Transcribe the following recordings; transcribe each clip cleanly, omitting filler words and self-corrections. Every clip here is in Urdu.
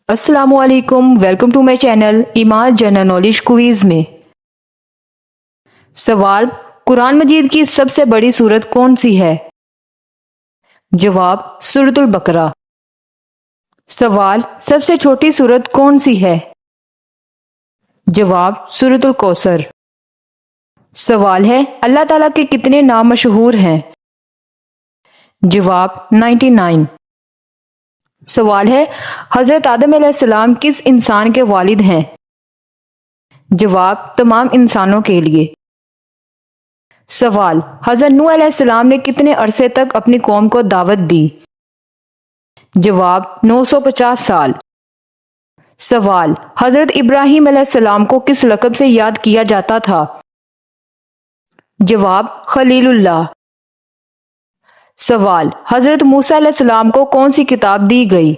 السلام علیکم، ویلکم ٹو مائی چینل ایمان جنرل نالج کوئز میں سوال، قرآن مجید کی سب سے بڑی سورت کون سی ہے؟ جواب، سورۃ البقرہ۔ سوال، سب سے چھوٹی سورت کون سی ہے؟ جواب، سورۃ الکوثر۔ سوال ہے، اللہ تعالیٰ کے کتنے نام مشہور ہیں؟ جواب، 99۔ سوال ہے، حضرت آدم علیہ السلام کس انسان کے والد ہیں؟ جواب، تمام انسانوں کے لیے۔ سوال، حضرت نوح علیہ السلام نے کتنے عرصے تک اپنی قوم کو دعوت دی؟ جواب، 950 سال۔ سوال، حضرت ابراہیم علیہ السلام کو کس لقب سے یاد کیا جاتا تھا؟ جواب، خلیل اللہ۔ سوال، حضرت موسیٰ علیہ السلام کو کون سی کتاب دی گئی؟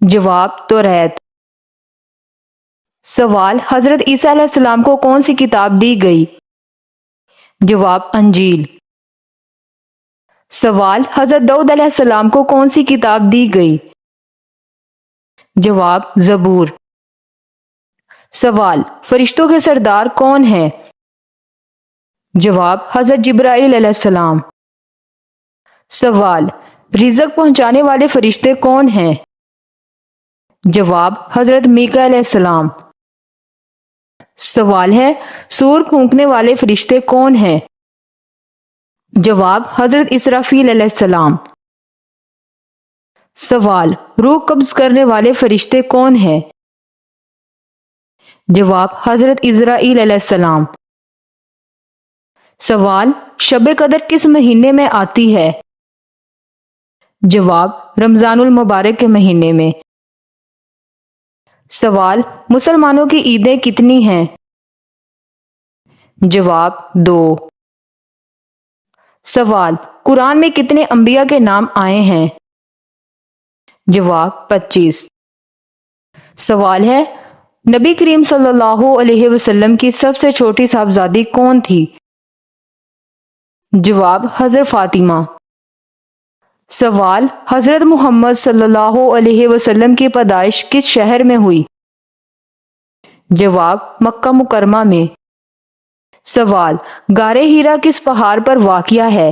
جواب، توریت۔ سوال، حضرت عیسیٰ علیہ السلام کو کون سی کتاب دی گئی؟ جواب، انجیل۔ سوال، حضرت داؤد علیہ السلام کو کون سی کتاب دی گئی؟ جواب، زبور۔ سوال، فرشتوں کے سردار کون ہیں؟ جواب، حضرت جبرائیل علیہ السلام۔ سوال، رزق پہنچانے والے فرشتے کون ہیں؟ جواب، حضرت میکا علیہ السلام۔ سوال ہے، سور پھونکنے والے فرشتے کون ہیں؟ جواب، حضرت اسرافیل علیہ السلام۔ سوال، روح قبض کرنے والے فرشتے کون ہیں؟ جواب، حضرت عزرائیل علیہ السلام۔ سوال، شب قدر کس مہینے میں آتی ہے؟ جواب، رمضان المبارک کے مہینے میں۔ سوال، مسلمانوں کی عیدیں کتنی ہیں؟ جواب، 2۔ سوال، قرآن میں کتنے انبیاء کے نام آئے ہیں؟ جواب، 25۔ سوال ہے، نبی کریم صلی اللہ علیہ وسلم کی سب سے چھوٹی صاحبزادی کون تھی؟ جواب، حضرت فاطمہ۔ سوال، حضرت محمد صلی اللہ علیہ وسلم کی پیدائش کس شہر میں ہوئی؟ جواب، مکہ مکرمہ میں۔ سوال، غار ہیرا کس پہاڑ پر واقع ہے؟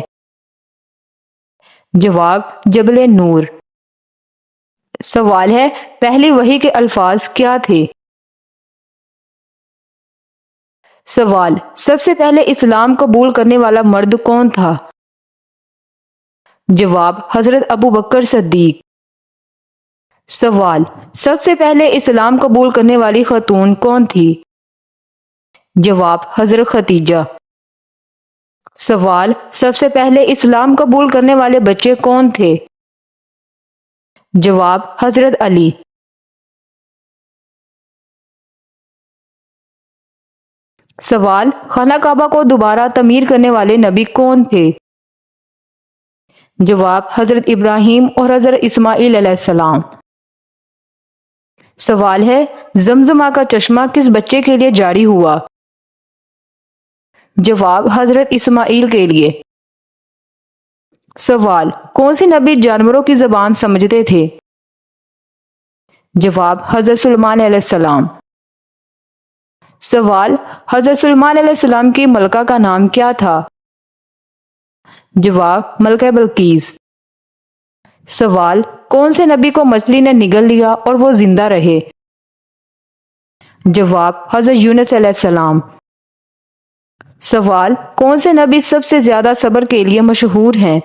جواب، جبل نور۔ سوال ہے، پہلی وحی کے الفاظ کیا تھے؟ سوال، سب سے پہلے اسلام قبول کرنے والا مرد کون تھا؟ جواب، حضرت ابو بکر صدیق۔ سوال، سب سے پہلے اسلام قبول کرنے والی خاتون کون تھی؟ جواب، حضرت ختیجہ۔ سوال، سب سے پہلے اسلام قبول کرنے والے بچے کون تھے؟ جواب، حضرت علی۔ سوال، خانہ کعبہ کو دوبارہ تعمیر کرنے والے نبی کون تھے؟ جواب، حضرت ابراہیم اور حضرت اسماعیل علیہ السلام۔ سوال ہے، زمزمہ کا چشمہ کس بچے کے لیے جاری ہوا؟ جواب، حضرت اسماعیل کے لیے۔ سوال، کون سی نبی جانوروں کی زبان سمجھتے تھے؟ جواب، حضرت سلیمان علیہ السلام۔ سوال، حضرت سلیمان علیہ السلام کی ملکہ کا نام کیا تھا؟ جواب، ملکہ بلقیس۔ سوال، کون سے نبی کو مچھلی نے نگل لیا اور وہ زندہ رہے؟ جواب، حضرت یونس علیہ السلام۔ سوال، کون سے نبی سب سے زیادہ صبر کے لیے مشہور ہیں؟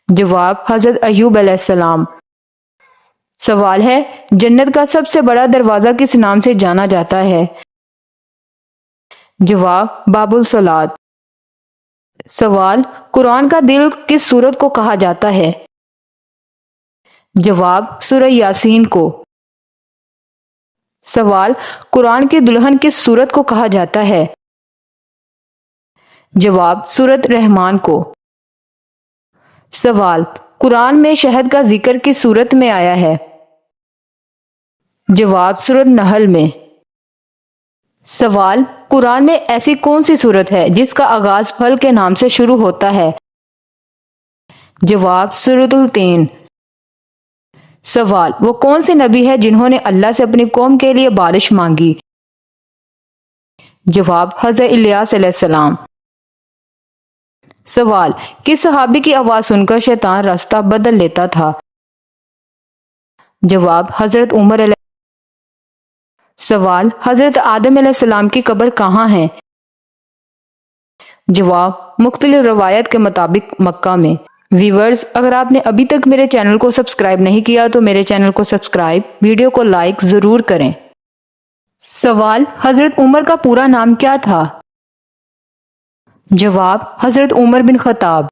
جواب، حضرت ایوب علیہ السلام۔ سوال ہے، جنت کا سب سے بڑا دروازہ کس نام سے جانا جاتا ہے؟ جواب، باب الصلاۃ۔ سوال، قرآن کا دل کس سورت کو کہا جاتا ہے؟ جواب، سورہ یاسین کو۔ سوال، قرآن کی دلہن کس سورت کو کہا جاتا ہے؟ جواب، سورۃ رحمان کو۔ سوال، قرآن میں شہد کا ذکر کس سورت میں آیا ہے؟ جواب، سورۃ نحل میں۔ سوال، قرآن میں ایسی کون سی سورت ہے جس کا آغاز پھل کے نام سے شروع ہوتا ہے؟ جواب، سورۃ التین۔ سوال، وہ کون سے نبی ہے جنہوں نے اللہ سے اپنی قوم کے لیے بارش مانگی؟ جواب، حضرت الیاس علیہ السلام۔ سوال، کس صحابی کی آواز سن کر شیطان راستہ بدل لیتا تھا؟ جواب، حضرت عمر علیہ۔ سوال، حضرت آدم علیہ السلام کی قبر کہاں ہے؟ جواب، مختلف روایت کے مطابق مکہ میں۔ ویورز، اگر آپ نے ابھی تک میرے چینل کو سبسکرائب نہیں کیا تو میرے چینل کو سبسکرائب، ویڈیو کو لائک ضرور کریں۔ سوال، حضرت عمر کا پورا نام کیا تھا؟ جواب، حضرت عمر بن خطاب۔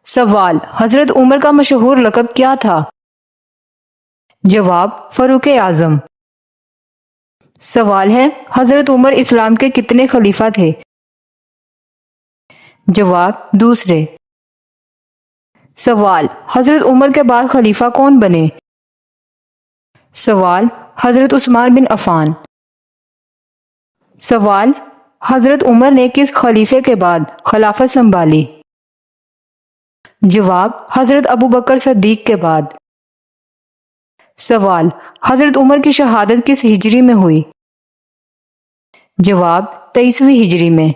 سوال، حضرت عمر کا مشہور لقب کیا تھا؟ جواب، فاروق اعظم۔ سوال ہے، حضرت عمر اسلام کے کتنے خلیفہ تھے؟ جواب، دوسرے۔ سوال، حضرت عمر کے بعد خلیفہ کون بنے؟ سوال، حضرت عثمان بن عفان۔ سوال، حضرت عمر نے کس خلیفے کے بعد خلافت سنبھالی؟ جواب، حضرت ابو بکر صدیق کے بعد۔ سوال، حضرت عمر کی شہادت کس ہجری میں ہوئی؟ جواب، 23ویں ہجری میں۔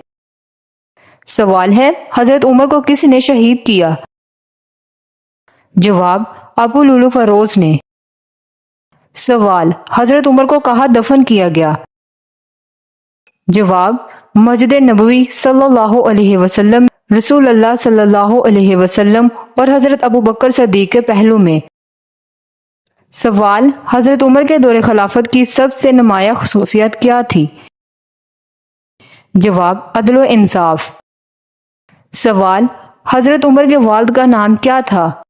سوال ہے، حضرت عمر کو کس نے شہید کیا؟ جواب، ابو لولو فروز نے۔ سوال، حضرت عمر کو کہاں دفن کیا گیا؟ جواب، مسجد نبوی صلی اللہ علیہ وسلم، رسول اللہ صلی اللہ علیہ وسلم اور حضرت ابو بکر صدیق کے پہلو میں۔ سوال، حضرت عمر کے دور خلافت کی سب سے نمایاں خصوصیت کیا تھی؟ جواب، عدل و انصاف۔ سوال، حضرت عمر کے والد کا نام کیا تھا؟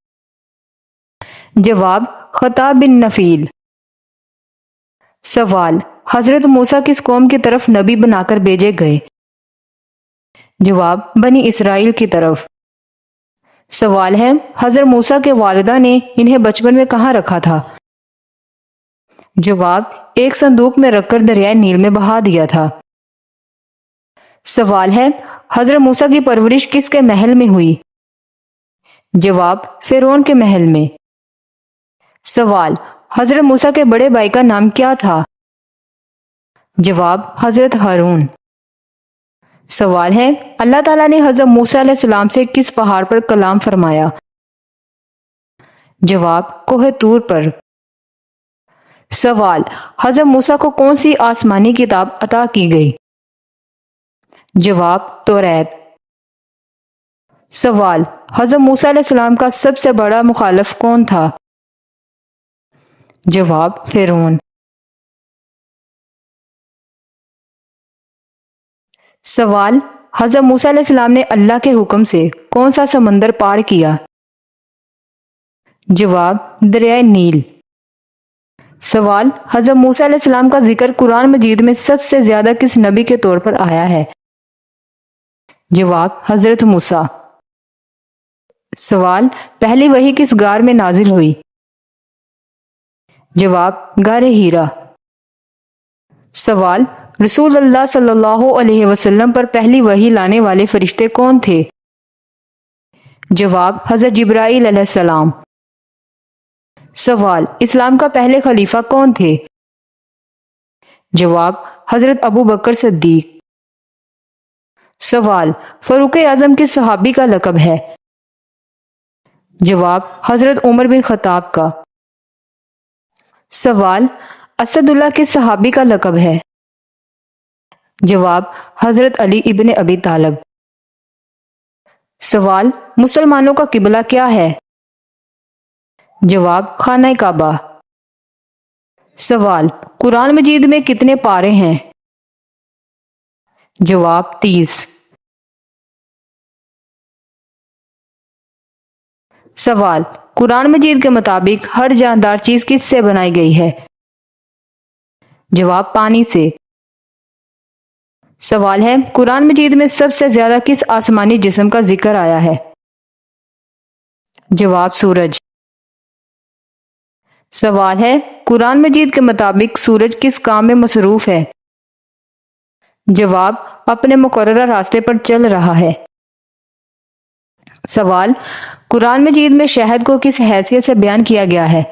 جواب، خطاب بن نفیل۔ سوال، حضرت موسیٰ کس قوم کی طرف نبی بنا کر بھیجے گئے؟ جواب، بنی اسرائیل کی طرف۔ سوال ہے، حضرت موسیٰ کے والدہ نے انہیں بچپن میں کہاں رکھا تھا؟ جواب، ایک صندوق میں رکھ کر دریائے نیل میں بہا دیا تھا۔ سوال ہے، حضرت موسیٰ کی پرورش کس کے محل میں ہوئی؟ جواب، فرعون کے محل میں۔ سوال، حضرت موسیٰ کے بڑے بھائی کا نام کیا تھا؟ جواب، حضرت ہارون۔ سوال ہے، اللہ تعالیٰ نے حضرت موسیٰ علیہ السلام سے کس پہاڑ پر کلام فرمایا؟ جواب، کوہ طور پر۔ سوال، حضرت موسیٰ کو کون سی آسمانی کتاب عطا کی گئی؟ جواب، توریت۔ سوال، حضرت موسیٰ علیہ السلام کا سب سے بڑا مخالف کون تھا؟ جواب، فرعون۔ سوال، حضرت موسیٰ علیہ السلام نے اللہ کے حکم سے کون سا سمندر پار کیا؟ جواب، دریائے نیل۔ سوال، حضرت موسیٰ علیہ السلام کا ذکر قرآن مجید میں سب سے زیادہ کس نبی کے طور پر آیا ہے؟ جواب، حضرت موسیٰ۔ سوال، پہلی وحی کس غار میں نازل ہوئی؟ جواب، غار ہیرا۔ سوال، رسول اللہ صلی اللہ علیہ وسلم پر پہلی وحی لانے والے فرشتے کون تھے؟ جواب، حضرت جبرائیل علیہ السلام۔ سوال، اسلام کا پہلے خلیفہ کون تھے؟ جواب، حضرت ابو بکر صدیق۔ سوال، فاروق اعظم کس صحابی کا لقب ہے؟ جواب، حضرت عمر بن خطاب کا۔ سوال، اسد اللہ کس صحابی کا لقب ہے؟ جواب، حضرت علی ابن ابی طالب۔ سوال، مسلمانوں کا قبلہ کیا ہے؟ جواب، خانہ کعبہ۔ سوال، قرآن مجید میں کتنے پارے ہیں؟ جواب، 30۔ سوال، قرآن مجید کے مطابق ہر جاندار چیز کس سے بنائی گئی ہے؟ جواب، پانی سے۔ سوال ہے، قرآن مجید میں سب سے زیادہ کس آسمانی جسم کا ذکر آیا ہے؟ جواب، سورج۔ سوال ہے، قرآن مجید کے مطابق سورج کس کام میں مصروف ہے؟ جواب، اپنے مقررہ راستے پر چل رہا ہے۔ سوال، قرآن مجید میں شہد کو کس حیثیت سے بیان کیا گیا ہے؟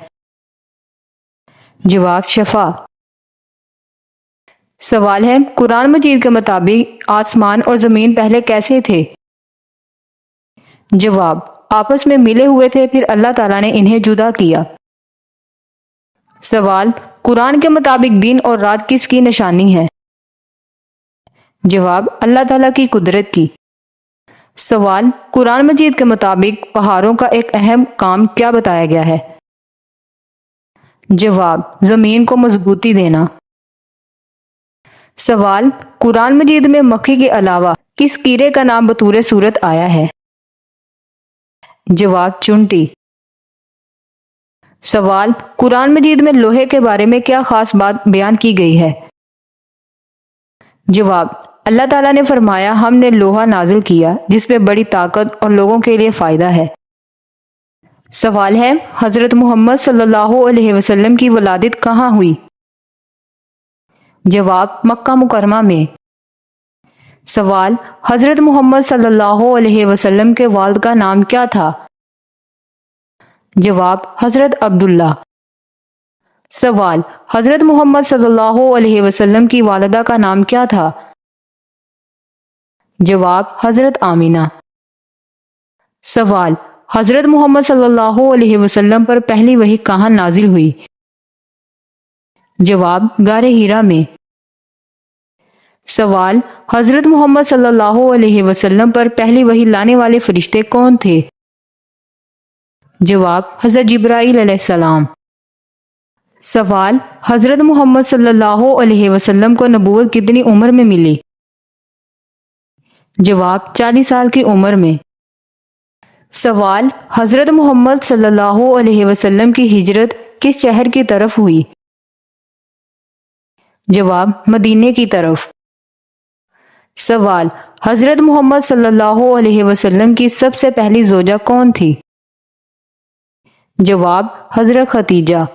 جواب شفا۔ سوال ہے، قرآن مجید کے مطابق آسمان اور زمین پہلے کیسے تھے؟ جواب، آپس میں ملے ہوئے تھے، پھر اللہ تعالیٰ نے انہیں جدا کیا۔ سوال، قرآن کے مطابق دن اور رات کس کی نشانی ہے؟ جواب، اللہ تعالیٰ کی قدرت کی۔ سوال، قرآن مجید کے مطابق پہاڑوں کا ایک اہم کام کیا بتایا گیا ہے؟ جواب، زمین کو مضبوطی دینا۔ سوال، قرآن مجید میں مکھی کے علاوہ کس کیڑے کا نام بطور سورت آیا ہے؟ جواب، چونٹی۔ سوال، قرآن مجید میں لوہے کے بارے میں کیا خاص بات بیان کی گئی ہے؟ جواب، اللہ تعالیٰ نے فرمایا، ہم نے لوہا نازل کیا جس میں بڑی طاقت اور لوگوں کے لیے فائدہ ہے۔ سوال ہے، حضرت محمد صلی اللہ علیہ وسلم کی ولادت کہاں ہوئی؟ جواب، مکہ مکرمہ میں۔ سوال، حضرت محمد صلی اللہ علیہ وسلم کے والد کا نام کیا تھا؟ جواب، حضرت عبداللہ۔ سوال، حضرت محمد صلی اللہ علیہ وسلم کی والدہ کا نام کیا تھا؟ جواب، حضرت آمینہ۔ سوال، حضرت محمد صلی اللہ علیہ وسلم پر پہلی وحی کہاں نازل ہوئی؟ جواب، غار حرا میں۔ سوال، حضرت محمد صلی اللہ علیہ وسلم پر پہلی وحی لانے والے فرشتے کون تھے؟ جواب، حضرت جبرائیل علیہ السلام۔ سوال، حضرت محمد صلی اللہ علیہ وسلم کو نبوت کتنی عمر میں ملی؟ جواب، 40 سال کی عمر میں۔ سوال، حضرت محمد صلی اللہ علیہ وسلم کی ہجرت کس شہر کی طرف ہوئی؟ جواب، مدینے کی طرف۔ سوال، حضرت محمد صلی اللہ علیہ وسلم کی سب سے پہلی زوجہ کون تھی؟ جواب، حضرت خدیجہ۔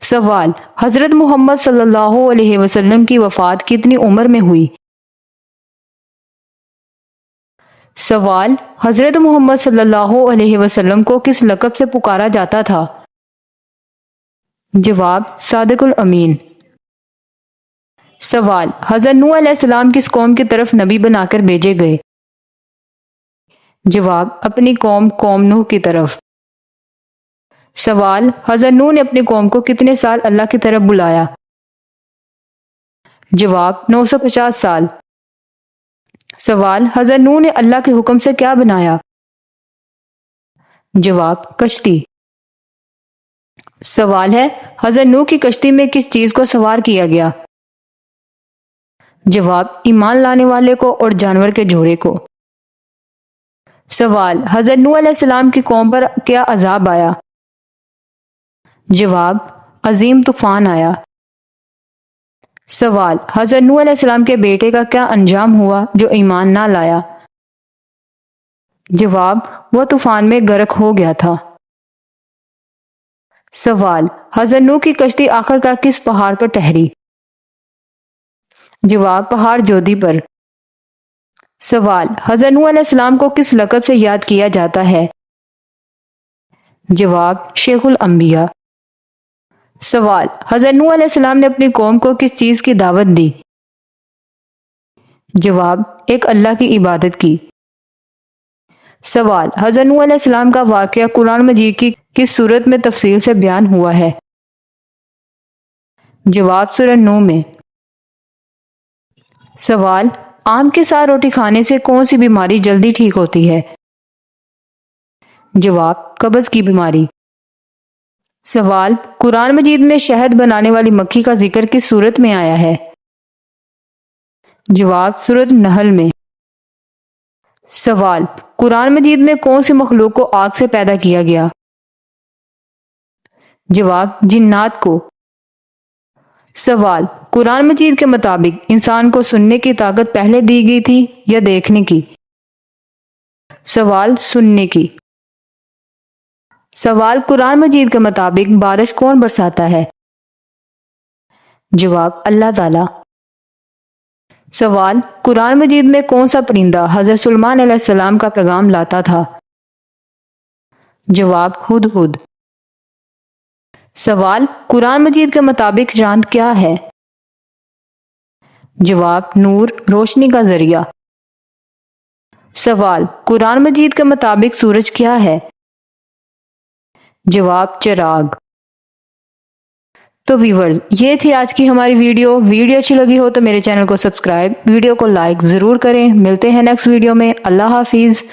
سوال، حضرت محمد صلی اللہ علیہ وسلم کی وفات کتنی عمر میں ہوئی؟ سوال، حضرت محمد صلی اللہ علیہ وسلم کو کس لقب سے پکارا جاتا تھا؟ جواب، صادق الامین۔ سوال، حضرت نوح علیہ السلام کس قوم کی طرف نبی بنا کر بھیجے گئے؟ جواب، اپنی قوم نوح کی طرف۔ سوال، حضرت نوح نے اپنی قوم کو کتنے سال اللہ کی طرف بلایا؟ جواب، 950 سال۔ سوال، حضرت نوح نے اللہ کے حکم سے کیا بنایا؟ جواب، کشتی۔ سوال ہے، حضرت نوح کی کشتی میں کس چیز کو سوار کیا گیا؟ جواب، ایمان لانے والے کو اور جانور کے جوڑے کو۔ سوال، حضرت نوح علیہ السلام کی قوم پر کیا عذاب آیا؟ جواب، عظیم طوفان آیا۔ سوال، حضرت نوح علیہ السلام کے بیٹے کا کیا انجام ہوا جو ایمان نہ لایا؟ جواب، وہ طوفان میں غرق ہو گیا تھا۔ سوال، حضرت نوح کی کشتی آخر کار کس پہاڑ پر ٹھہری؟ جواب، پہاڑ جودی پر۔ سوال، حضرت نوح علیہ السلام کو کس لقب سے یاد کیا جاتا ہے؟ جواب، شیخ الانبیاء۔ سوال، حضرت نوح علیہ السلام نے اپنی قوم کو کس چیز کی دعوت دی؟ جواب، ایک اللہ کی عبادت کی۔ سوال، حضرت نوح علیہ السلام کا واقعہ قرآن مجید کی کس سورت میں تفصیل سے بیان ہوا ہے؟ جواب، سورہ نوح میں۔ سوال، آم کے ساتھ روٹی کھانے سے کون سی بیماری جلدی ٹھیک ہوتی ہے؟ جواب، قبض کی بیماری۔ سوال، قرآن مجید میں شہد بنانے والی مکھی کا ذکر کس سورت میں آیا ہے؟ جواب، سورۃ النحل میں۔ سوال، قرآن مجید میں کون سی مخلوق کو آگ سے پیدا کیا گیا؟ جواب، جنات کو۔ سوال، قرآن مجید کے مطابق انسان کو سننے کی طاقت پہلے دی گئی تھی یا دیکھنے کی؟ سوال، سننے کی۔ سوال، قرآن مجید کے مطابق بارش کون برساتا ہے؟ جواب، اللہ تعالی۔ سوال، قرآن مجید میں کون سا پرندہ حضرت سلیمان علیہ السلام کا پیغام لاتا تھا؟ جواب ہدہد۔ سوال، قرآن مجید کے مطابق چاند کیا ہے؟ جواب نور، روشنی کا ذریعہ۔ سوال، قرآن مجید کے مطابق سورج کیا ہے؟ جواب چراغ۔ تو ویورز، یہ تھی آج کی ہماری ویڈیو اچھی لگی ہو تو میرے چینل کو سبسکرائب، ویڈیو کو لائک ضرور کریں۔ ملتے ہیں نیکسٹ ویڈیو میں۔ اللہ حافظ۔